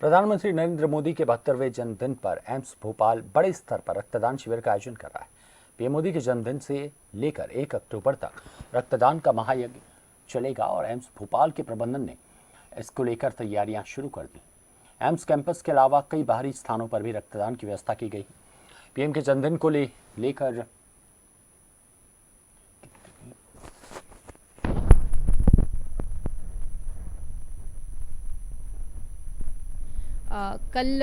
प्रधानमंत्री नरेंद्र मोदी के 72वें जन्मदिन पर एम्स भोपाल बड़े स्तर पर रक्तदान शिविर का आयोजन कर रहा है। पीएम मोदी के जन्मदिन से लेकर 1 अक्टूबर तक रक्तदान का महायज्ञ चलेगा और एम्स भोपाल के प्रबंधन ने इसको लेकर तैयारियां शुरू कर दी। एम्स कैंपस के अलावा कई बाहरी स्थानों पर भी रक्तदान की व्यवस्था की गई। पीएम के जन्मदिन को लेकर कल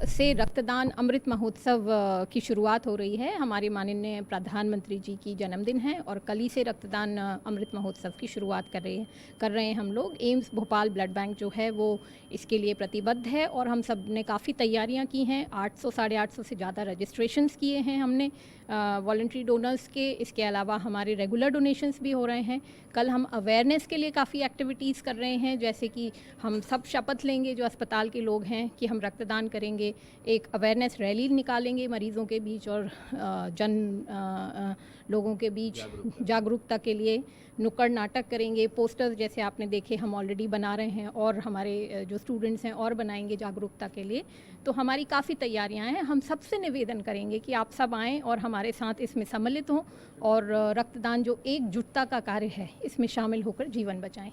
से रक्तदान अमृत महोत्सव की शुरुआत हो रही है। हमारे माननीय प्रधानमंत्री जी की जन्मदिन है और कल ही से रक्तदान अमृत महोत्सव की शुरुआत कर रहे हैं हम लोग। एम्स भोपाल ब्लड बैंक जो है वो इसके लिए प्रतिबद्ध है और हम सब ने काफ़ी तैयारियां की हैं। 800 साढ़े 800 से ज़्यादा रजिस्ट्रेशंस किए हैं हमने वॉलंटरी डोनर्स के। इसके अलावा हमारे रेगुलर डोनेशंस भी हो रहे हैं। कल हम अवेयरनेस के लिए काफ़ी एक्टिविटीज़ कर रहे हैं, जैसे कि हम सब शपथ लेंगे जो अस्पताल के लोग हैं कि हम रक्तदान करेंगे। एक अवेयरनेस रैली निकालेंगे मरीज़ों के बीच और लोगों के बीच जागरूकता के लिए। नुक्कड़ नाटक करेंगे, पोस्टर्स जैसे आपने देखे हम ऑलरेडी बना रहे हैं और हमारे जो स्टूडेंट्स हैं और बनाएंगे जागरूकता के लिए। तो हमारी काफ़ी तैयारियां हैं। हम सबसे निवेदन करेंगे कि आप सब आएँ और हमारे साथ इसमें सम्मिलित हों और रक्तदान जो एकजुटता का कार्य है इसमें शामिल होकर जीवन बचाएं।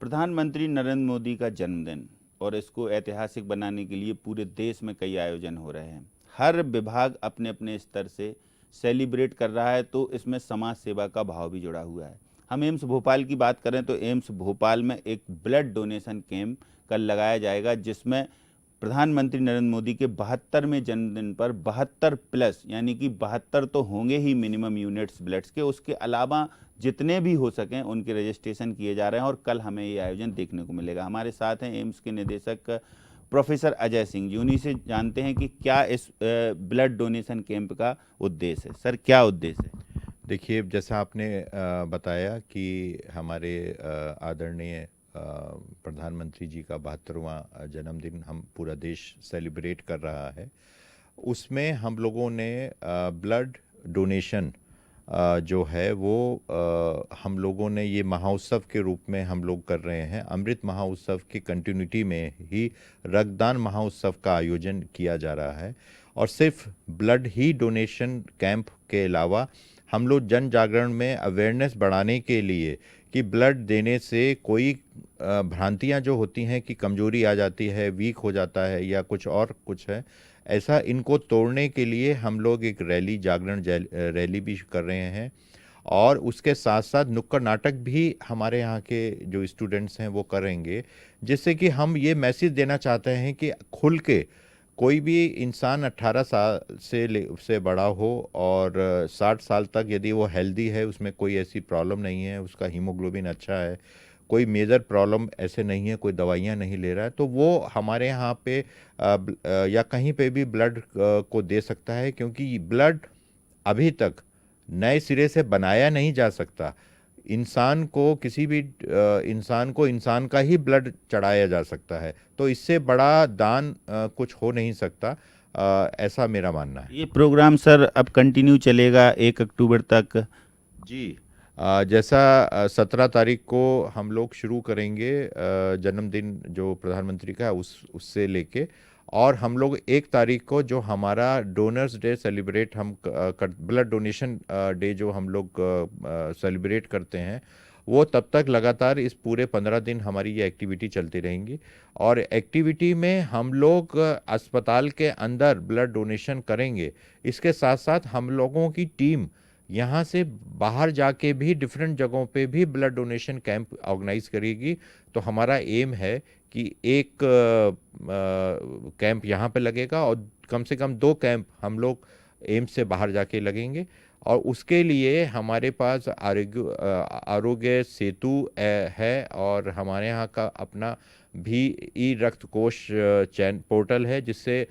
प्रधानमंत्री नरेंद्र मोदी का जन्मदिन और इसको ऐतिहासिक बनाने के लिए पूरे देश में कई आयोजन हो रहे हैं। हर विभाग अपने अपने स्तर से सेलिब्रेट कर रहा है, तो इसमें समाज सेवा का भाव भी जुड़ा हुआ है। हम एम्स भोपाल की बात करें तो एम्स भोपाल में एक ब्लड डोनेशन कैंप कल लगाया जाएगा, जिसमें प्रधानमंत्री नरेंद्र मोदी के 72वें जन्मदिन पर 72 प्लस यानी कि 72 तो होंगे ही मिनिमम यूनिट्स ब्लड्स के, उसके अलावा जितने भी हो सकें उनके रजिस्ट्रेशन किए जा रहे हैं और कल हमें ये आयोजन देखने को मिलेगा। हमारे साथ हैं एम्स के निदेशक प्रोफेसर अजय सिंह जी। उन्हीं से जानते हैं कि क्या इस ब्लड डोनेशन कैंप का उद्देश्य है। सर, क्या उद्देश्य है? देखिए, जैसा आपने बताया कि हमारे आदरणीय प्रधानमंत्री जी का 72वां जन्मदिन हम पूरा देश सेलिब्रेट कर रहा है। उसमें हम लोगों ने ब्लड डोनेशन जो है वो हम लोगों ने ये महोत्सव के रूप में हम लोग कर रहे हैं। अमृत महोत्सव की कंटिन्यूटी में ही रक्तदान महोत्सव का आयोजन किया जा रहा है और सिर्फ ब्लड ही डोनेशन कैंप के अलावा हम लोग जन जागरण में अवेयरनेस बढ़ाने के लिए कि ब्लड देने से कोई भ्रांतियां जो होती हैं कि कमजोरी आ जाती है, वीक हो जाता है या कुछ है, ऐसा इनको तोड़ने के लिए हम लोग एक रैली, जागरण रैली भी कर रहे हैं और उसके साथ साथ नुक्कड़ नाटक भी हमारे यहाँ के जो स्टूडेंट्स हैं वो करेंगे, जिससे कि हम ये मैसेज देना चाहते हैं कि खुल के कोई भी इंसान 18 साल से बड़ा हो और 60 साल तक यदि वो हेल्दी है, उसमें कोई ऐसी प्रॉब्लम नहीं है, उसका हीमोग्लोबिन अच्छा है, कोई मेजर प्रॉब्लम ऐसे नहीं है, कोई दवाइयाँ नहीं ले रहा है, तो वो हमारे यहाँ पे या कहीं पे भी ब्लड को दे सकता है, क्योंकि ब्लड अभी तक नए सिरे से बनाया नहीं जा सकता। इंसान को किसी भी इंसान का ही ब्लड चढ़ाया जा सकता है, तो इससे बड़ा दान कुछ हो नहीं सकता, ऐसा मेरा मानना है। ये प्रोग्राम सर अब कंटिन्यू चलेगा 1 अक्टूबर तक? जी, जैसा 17 तारीख को हम लोग शुरू करेंगे जन्मदिन जो प्रधानमंत्री का है उससे लेके, और हम लोग 1 तारीख को जो हमारा डोनर्स डे सेलिब्रेट हम ब्लड डोनेशन डे जो हम लोग सेलिब्रेट करते हैं, वो तब तक लगातार इस पूरे 15 दिन हमारी ये एक्टिविटी चलती रहेंगी। और एक्टिविटी में हम लोग अस्पताल के अंदर ब्लड डोनेशन करेंगे, इसके साथ साथ हम लोगों की टीम यहाँ से बाहर जाके भी डिफरेंट जगहों पे भी ब्लड डोनेशन कैंप ऑर्गेनाइज करेगी। तो हमारा एम है कि एक कैंप यहाँ पे लगेगा और कम से कम 2 कैंप हम लोग एम्स से बाहर जाके लगेंगे, और उसके लिए हमारे पास आरोग्य सेतु है और हमारे यहाँ का अपना भी ई रक्त कोष पोर्टल है, जिससे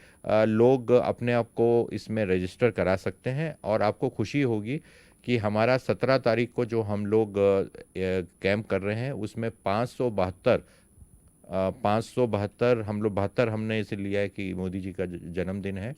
लोग अपने आप को इसमें रजिस्टर करा सकते हैं। और आपको खुशी होगी कि हमारा 17 तारीख को जो हम लोग कैंप कर रहे हैं उसमें 572 हम लोग 72 हमने इसे लिया है कि मोदी जी का जन्मदिन है,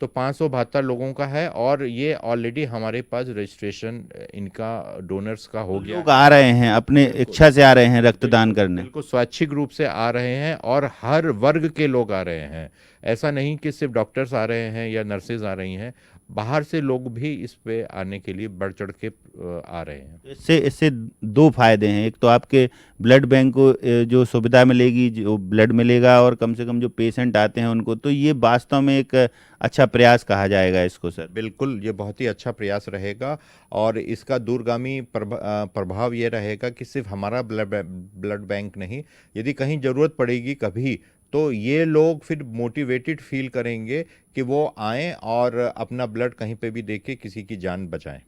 तो 572 लोगों का है और ये ऑलरेडी हमारे पास रजिस्ट्रेशन इनका डोनर्स का हो गया लोग आ रहे हैं, अपने इच्छा से आ रहे हैं रक्तदान करने। बिल्कुल स्वैच्छिक रूप से आ रहे हैं और हर वर्ग के लोग आ रहे हैं। ऐसा नहीं कि सिर्फ डॉक्टर्स आ रहे हैं या नर्सेज आ रही हैं, बाहर से लोग भी इस पे आने के लिए बढ़ चढ़ के आ रहे हैं। इससे दो फायदे हैं। एक तो आपके ब्लड बैंक को जो सुविधा मिलेगी, जो ब्लड मिलेगा, और कम से कम जो पेशेंट आते हैं उनको, तो ये वास्तव में एक अच्छा प्रयास कहा जाएगा इसको सर। बिल्कुल, ये बहुत ही अच्छा प्रयास रहेगा और इसका दूरगामी प्रभाव ये रहेगा कि सिर्फ हमारा ब्लड बैंक नहीं, यदि कहीं ज़रूरत पड़ेगी कभी, तो ये लोग फिर मोटिवेटेड फील करेंगे कि वो आएँ और अपना ब्लड कहीं पे भी दे के किसी की जान बचाएं।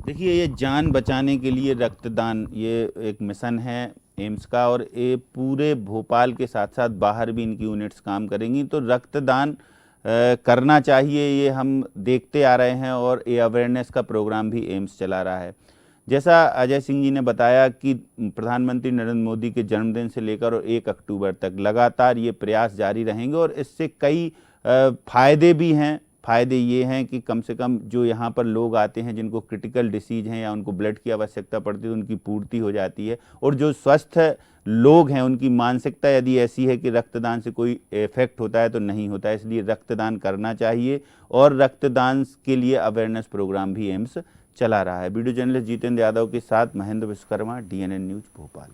देखिए, ये जान बचाने के लिए रक्तदान, ये एक मिशन है एम्स का, और ये पूरे भोपाल के साथ साथ बाहर भी इनकी यूनिट्स काम करेंगी। तो रक्तदान करना चाहिए, ये हम देखते आ रहे हैं, और ये अवेयरनेस का प्रोग्राम भी एम्स चला रहा है। जैसा अजय सिंह जी ने बताया कि प्रधानमंत्री नरेंद्र मोदी के जन्मदिन से लेकर और 1 अक्टूबर तक लगातार ये प्रयास जारी रहेंगे, और इससे कई फायदे भी हैं। फ़ायदे ये हैं कि कम से कम जो यहाँ पर लोग आते हैं जिनको क्रिटिकल डिसीज हैं या उनको ब्लड की आवश्यकता पड़ती है, तो उनकी पूर्ति हो जाती है, और जो स्वस्थ लोग हैं उनकी मानसिकता यदि ऐसी है कि रक्तदान से कोई इफेक्ट होता है तो नहीं होता है। इसलिए रक्तदान करना चाहिए, और रक्तदान के लिए अवेयरनेस प्रोग्राम भी एम्स चला रहा है। वीडियो जर्नलिस्ट जितेंद्र यादव के साथ महेंद्र विश्वकर्मा, DNN न्यूज़ भोपाल।